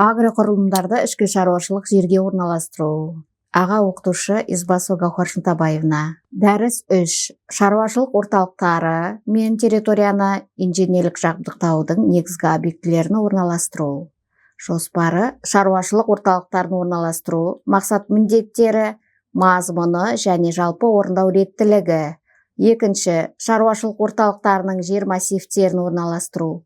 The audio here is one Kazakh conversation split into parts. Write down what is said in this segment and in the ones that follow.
Агроқұрылымдарды ішкі шаруашылық жерге орналастыру. Аға оқытушы Избасова Гаухар Шынтабаевна. Дәріс 3. Шаруашылық орталықтары мен территорияны инженерлік жабдықтаудың негізгі объектілерін орналастыру. Жоспары: шаруашылық орталықтарын орналастыру, мақсат міндеттері, мазмұны және жалпы орындау реттілігі. Екінші, шаруашылық орталықтарының жер массивтерін орналастыру.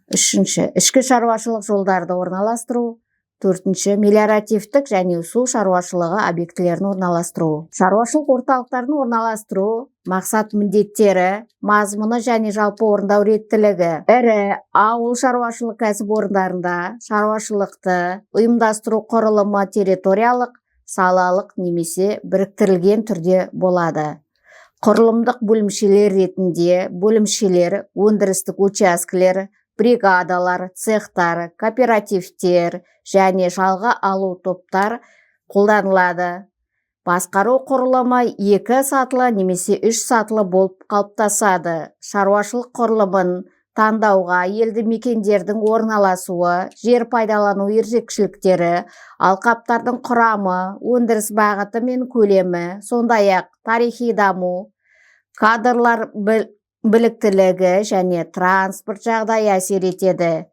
Үшінші, ішкі шаруашылық жолдарды орналастыру. Төртінші, мелиоративтік және су шаруашылығы объектілерін орналастыру. Шаруашылық орталықтарын орналастыру, мақсат міндеттері, мазмұны және жалпы орындау реттілігі. Ірі ауыл шаруашылық кәсіпорындарында шаруашылықты ұйымдастыру құрылымы территориялық, салалық немесе біріктірілген түрде болады. Құрылымдық бөлімшелер ретінде бөлімшелер, өндірістік учаскелер, бригадалар, цехтар, кооперативтер және жалға алу топтар қолданылады. Басқару құрылымы 2 сатылы немесе 3 сатылы болып қалыптасады. Шаруашылық құрылымын таңдауға елді мекендердің орналасуы, жер пайдалану ерекшеліктері, алқаптардың құрамы, өндіріс бағыты мен көлемі, сондай-ақ тарихи даму, кадрлар біліктілігі және транспорт жағдайы әсер етеді.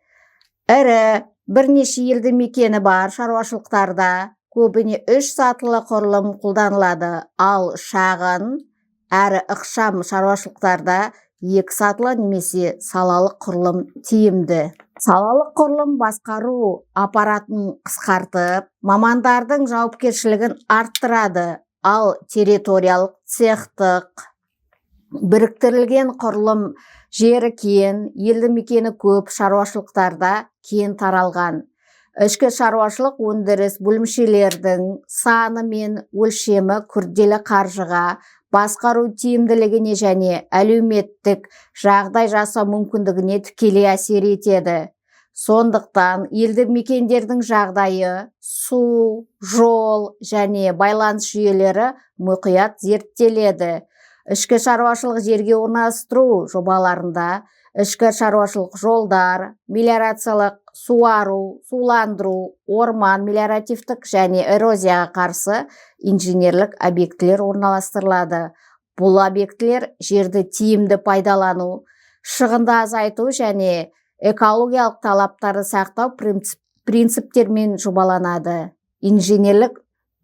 Ірі, бірнеше елді мекені бар шаруашылықтарда көбіне 3 сатылы құрылым қолданылады, ал шағын әрі ықшам шаруашылықтарда 2 сатылы немесе салалық құрылым тиімді. Салалық құрылым басқару аппаратын қысқартып, мамандардың жауапкершілігін арттырады, ал территориялық цехтық біріктірілген құрылым жері кең, елді мекені көп шаруашылықтарда кең таралған. Ішкі шаруашылық өндіріс бөлімшелердің саны мен өлшемі күрделі қаржыға, басқару тиімділігіне және әлеуметтік жағдай жасау мүмкіндігіне тікелей әсер етеді. Сондықтан елді мекендердің жағдайы, су, жол және байланыс жүйелері мұқият зерттеледі. Ішкі шаруашылық жерге орналастыру жобаларында ішкі шаруашылық жолдар, мелиорациялық суару, суландыру, орман мелиоративтік және эрозияға қарсы инженерлік объектілер орналастырылады. Бұл объектілер жерді тиімді пайдалану, шығынды азайту және экологиялық талаптарды сақтау принциптермен жобаланады. Инженерлік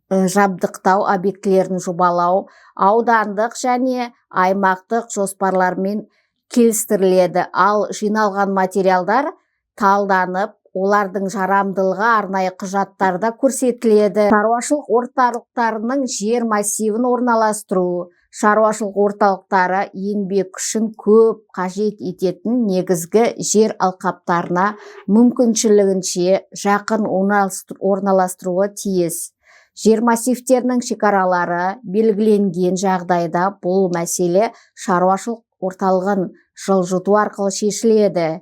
жабдықтау объектілерін жобалау аудандық және аймақтық жоспарлармен келістіріледі, ал жиналған материалдар талданып, олардың жарамдылығы арнайы құжаттарда көрсетіледі. Шаруашылық орталықтарының жер массивін орналастыру. Шаруашылық орталықтары еңбек күшін көп қажет ететін негізгі жер алқаптарына мүмкіншілігінше жақын орналастыруы тиіс. Жер массивтерінің шекаралары белгіленген жағдайда бұл мәселе шаруашылық орталығын жылжыту арқылы шешіледі.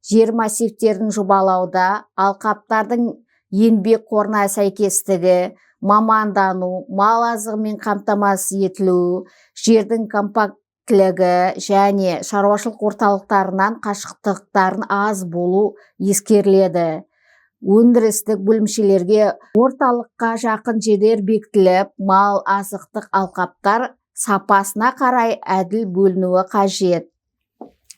Жер массивтерін жобалауда алқаптардың еңбек қорына сәйкестігі, мамандану, мал азығымен қамтамасыз етілу, жердің компактілігі және шаруашылық орталықтарынан қашықтықтарын аз болу ескеріледі. Өндірістік бөлімшелерге орталыққа жақын жерлер бекітіліп, мал азықтық алқаптар сапасына қарай әділ бөлінуі қажет.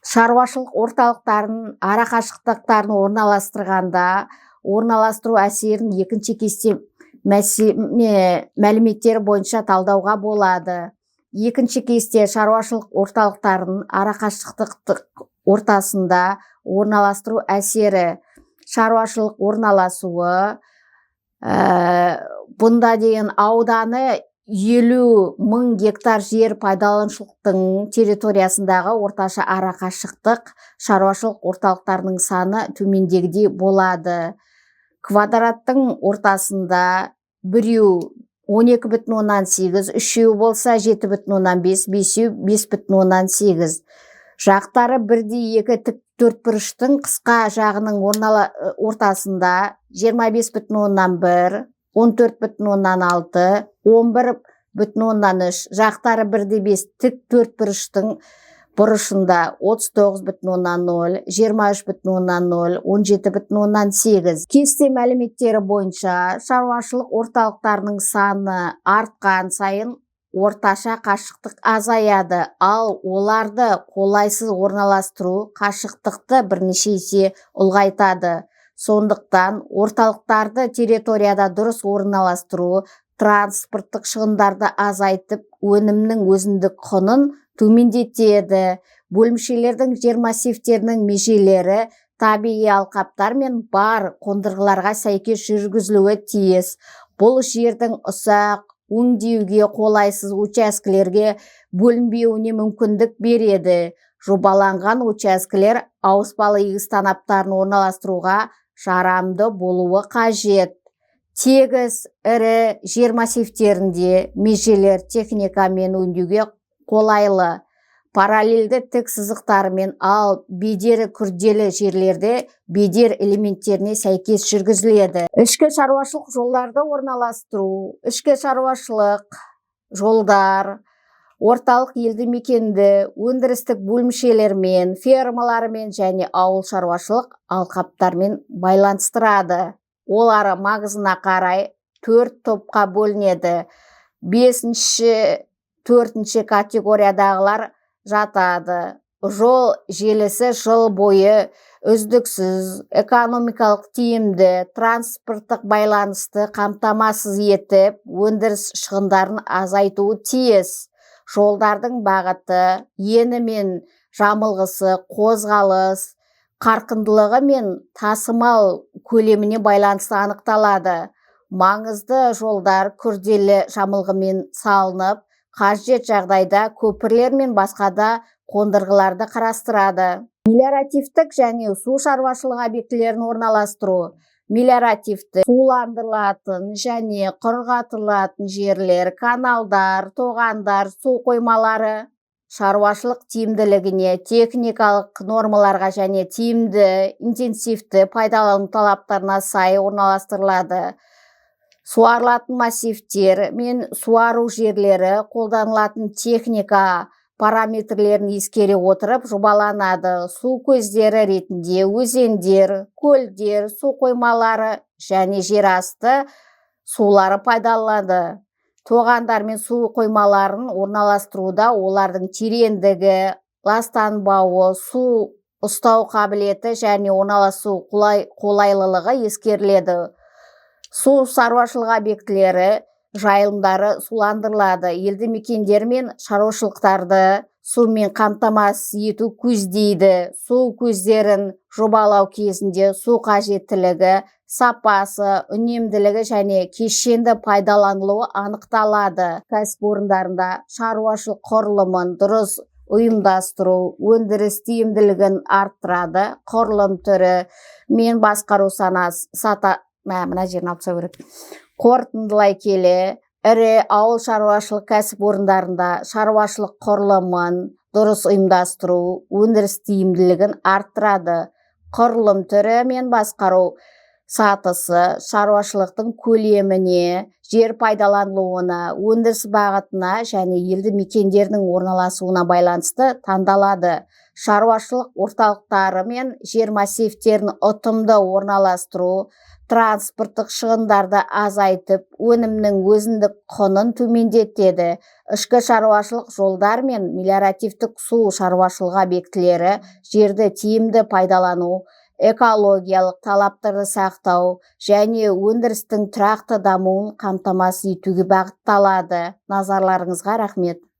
Шаруашылық орталықтарын арақашықтықтарын орналастырғанда орналастыру әсерін екінші кесте мәліметтері бойынша талдауға болады. Екінші кесте шаруашылық орталықтарын арақашықтық ортасында орналастыру әсері. Шаруашылық орналасуы, бұнда деген ауданы 50.000 гектар жер пайдаланушылықтың территориясындағы орташа арақашықтық шаруашылық орталықтарының саны төмендегідей болады. Квадраттың ортасында біреу 12,8, үшеу болса 7,5, бесеу 5,8. Жақтары бірдей екі тік төртбұрыштың қысқа жағының ортасында 25,1, 14,6, 11,3, жақтары бірде 5 тік төртбұрыштың бұрышында 39,0, 23,0, 17,8. Кесте мәліметтері бойынша шаруашылық орталықтарының саны артқан сайын орташа қашықтық азаяды, ал оларды қолайсыз орналастыру қашықтықты бірнеше есе ұлғайтады. Сондықтан орталықтарды территорияда дұрыс орналастыру транспорттық шығындарды азайтып, өнімнің өзіндік құнын төмендетеді. Бөлімшелердің жер массивтерінің межелері табиғи алқаптар мен бар қондырғыларға сәйкес жүргізілуі тиіс. Бұл жердің ұсақ, өңдеуге қолайсыз учаскелерге бөлінбеуіне мүмкіндік береді. Жобаланған учаскелер ауыспалы егіс танаптарын орналастыруға жарамды болуы қажет. Тегіс ірі жер массивтерінде межелер техникамен өңдеуге қолайлы. Параллельді тік сызықтарымен, ал бедері күрделі жерлерде бедер элементтеріне сәйкес жүргізіледі. Ішкі шаруашылық жолдарды орналастыру. Ішкі шаруашылық жолдар орталық елді мекенді өндірістік бөлімшелермен, фермалармен және ауыл шаруашылық алқаптармен байланыстырады. Олар маңызына қарай 4 топқа бөлінеді. 5-4 категориядағылар жатады. Жол желісі жыл бойы үздіксіз, экономикалық тиімді, транспорттық байланысты қамтамасыз етіп, өндіріс шығындарын азайтуы тиіс. Жолдардың бағыты, ені мен жамылғысы, қозғалыс, қарқындылығы мен тасымал көлеміне байланысты анықталады. Маңызды жолдар күрделі жамылғымен салынып, қажет жағдайда көпірлер мен басқа да қондырғыларды қарастырады. Мелиоративтік және су шаруашылығы объектілерін орналастыру. Мелиоративті суландырылатын және құрғатылатын жерлер, каналдар, тоғандар, су қоймалары шаруашылық тиімділігіне, техникалық нормаларға және тиімді, интенсивті пайдалану талаптарына сай орналастырылады. Суарылатын массивтер мен суару жерлері қолданылатын техника параметрлерін ескере отырып жобаланады. Су көздері ретінде өзендер, көлдер, су қоймалары және жер асты сулары пайдаланады. Тоғандар мен су қоймаларын орналастыруда олардың тереңдігі, ластанбауы, су ұстау қабілеті және орналасу қолайлылығы ескеріледі. Су шаруашылығы объектілері жайылымдары суландырылады. Елді мекендер мен шаруашылықтарды сумен қамтамасыз ету көздейді. Су көздерін жобалау кезінде су қажеттілігі, сапасы, үнемділігі және кешенді пайдаланылуы анықталады. Кәсіпорындарында шаруашылық құрылымын дұрыс ұйымдастыру өндіріс тиімділігін арттырады. Құрылым түрі мен басқару қорытындылай келе, ірі ауыл шаруашылық кәсіпорындарында шаруашылық құрылымын дұрыс ұйымдастыру өндіріс тиімділігін арттырады. Құрылым түрі мен басқару сатысы шаруашылықтың көлеміне, жер пайдаланылуына, өндіріс бағытына және елді мекендердің орналасуына байланысты таңдалады. Шаруашылық орталықтары мен жер массивтерін ұтымды орналастыру транспорттық шығындарды азайтып, өнімнің өзіндік құнын төмендетеді. Ішкі шаруашылық жолдар мен мелиоративтік су шаруашылығы объектілері жерді тиімді пайдалану, экологиялық талаптарды сақтау және өндірістің тұрақты дамуын қамтамасыз етуге бағытталады. Назарларыңызға рахмет.